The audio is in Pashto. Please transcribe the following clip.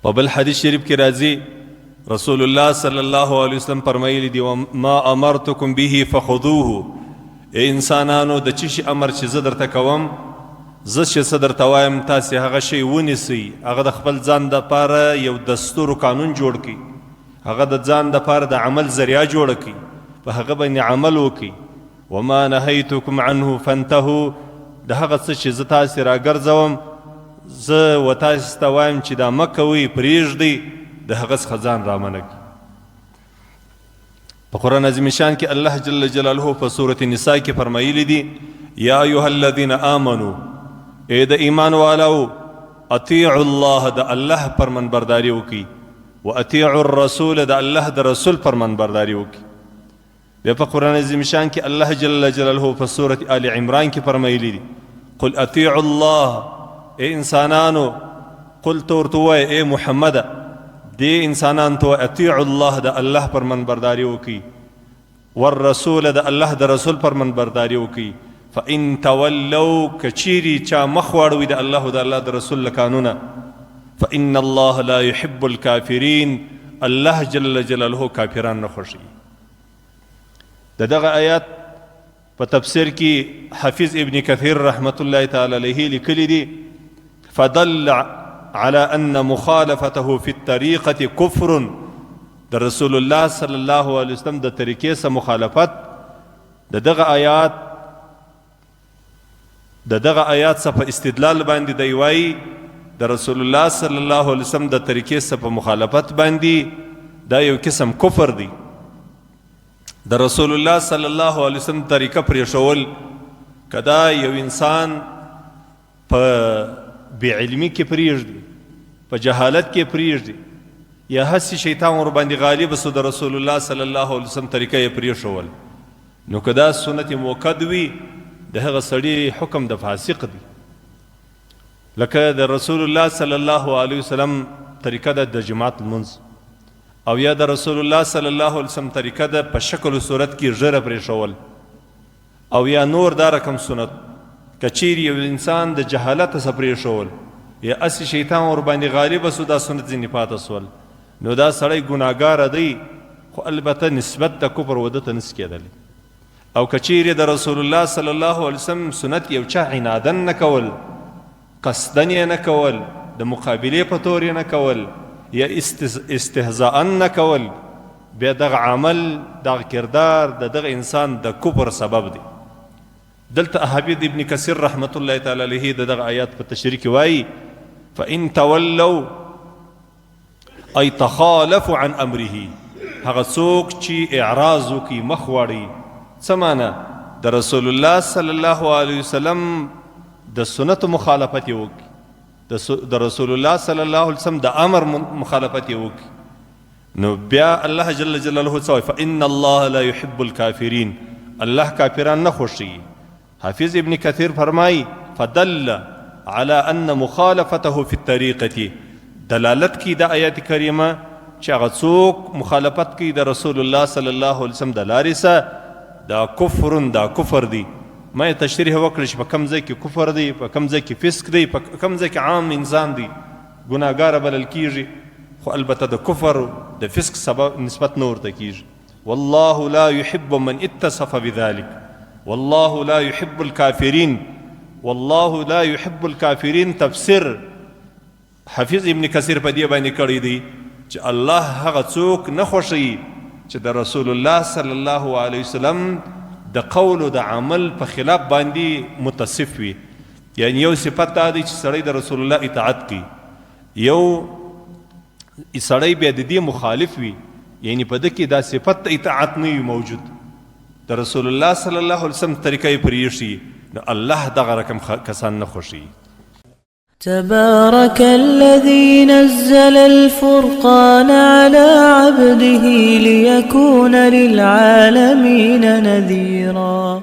په بل حدیث شریف کې راځي رسول الله صلی الله علیه وسلم فرمایلی دی ما امرتکم به فخذوه. ای انسانانو د چی شي امر چې زه درته کوم، زه چې څه درته وایم تاسې هغه شی ونیسئ. هغه د خپل ځان دپاره یو دستور قانون جوړ کړي، هغه د ځان دپاره د عمل ذریعه جوړه کړي، په هغه باندې عمل وکړي. وما نهیتکم عنه فانتهوا. د هغه څه چې زه تاسې راګرځوم زه و تاسې ته وایم چې دا مه کوئ، پرېږدئ، د هغه څخه ځان رامنع کړي. په قرآن عظیم شان کې الله جل جلاله په سورة نساء کې فرمایلی دي یا ایها الذین آمنوا، ای د ایمان والاو، اطیعوا الله، د الله فرمانبرداري وکړي، و اطیعوا الرسول، د الله د رسول فرمانبرداري وکړي. بیا په قرآن عظیم شان کې الله جل جلاله په سورة آل عمران کې فرمایلی دي قل اطیعوا الله. ای انسانانو، قل ته ورته ووایه ای محمده، دې انسانانو ته اطیعوا الله، د الله فرمانبرداري وکړي، والرسول، د الله د رسول فرمانبرداري وکړي. فإن تولوا، کچیری چا مخ واړوي د الله او د الله د رسول له قانونه، فإن الله لا يحب الكافرین، الله جل جلاله کافران نه خوښوي. د دغه آیات په تفسیر کې حافظ ابن کثیر رحمت الله تعالی علیه لیکلی دی فدل على ان مخالفته في الطریقة کفر. د رسول الله صلی الله علیه وسلم د طریقې سره مخالفت د دغه آیات څخه په استدلال باندې دی وایي د رسول الله صلی الله علیه وسلم د طریقې سره په مخالفت باندې دا یو قسم کفر دی. د رسول الله صلی الله علیه وسلم طریقه پرېښول، که دا یو انسان په بې علمي کې پرېږدي، په جهالت کې پرېږدي، یا هسې شیطان ورباندې غالب سو د رسول الله صلی الله علیه وسلم طریقه یې پرېښول، نو که دا سنت موکد وي د هغه سړي حکم د فاسق دی. لکه د رسول الله صلی الله علیه وسلم طریقه ده د جماعت لمونځ، او یا د رسول الله صلی الله علیه وسلم طریقه ده په شکل و صورت کې ژیره پرېښول، او یا نور دا رقم سنت. که چیرې یو انسان د جهالت څخه پرېښول یا هسې شیطان ورباندې غالبه سو دا سنت ځینې پاته سول، نو دا سړی ګناهګاره دی، خو البته نسبت د کفر و ده ته نسي کېدلی. او که چیرې د رسول الله صلی الله علیه وسلم سنت یو چا عنادن نه کول، قصدن یې نه کول، د مقابلې په طور یې نه کول، یا استهزاء نه کول، بیا دغه عمل، دغه کردار د دغه انسان د کفر سبب دی. دلته حافظ ابن کثیر رحمت الله تعالی علیه د دغه آیات په تشریح کې وایي فإن تولوا ای تخالفوا عن امره. هغه څوک چې اعراض وکړي، مخ واړوي، څه معنی؟ د رسول الله صلی الله علیه وسلم د سنت مخالفت یې وکړي، د رسول الله صلی الله علیه وسلم د امر مخالفت یې وکړي، نو بیا الله جل جلاله څه وایي فإن الله لا يحب الكافرین، الله کافران نه خوښوي. حافظ ابن کثیر فرمایي فدل على ان مخالفته في الطریقة، دلالت کی د آیات کریمه چې هغه څوک مخالفت کوي د رسول الله صلی الله علیه وسلم د لارې سره، دا کفرن، دا کفر دی. ما یې تشریح وکړه چې په کوم ځای کې کفر دی، په کوم ځای کې فسق دی، په کوم ځای کې عام انسان دی ګناهګاره بلل کیږي، خو البته د کفر د فسق سبب نسبت نه ورته کیږي. والله لا يحب من اتصف بذلك، والله لا يحب الكافرین، والله لا يحب الكافرین. تفسیر حافظ ابن کثیر په دې باندې کړی دی چې الله هغه څوک نه خوښوي چې د رسول الله صلی الله علیه وسلم د قول او د عمل په خلاف باندې متصف وي. یعنی یو صفت دا دی چې سړی د رسول الله اطاعت کوي، یو سړی بیا د دې مخالف وي، یعنی په ده کې دا صفت اطاعت نه وي موجود، د رسول الله صلی الله علیه وسلم طریقه یې پرېږدي، نو الله دغه رقم کسان نه خوښوي. تبارك الذي نزل الفرقان على عبده ليكون للعالمين نذيرا.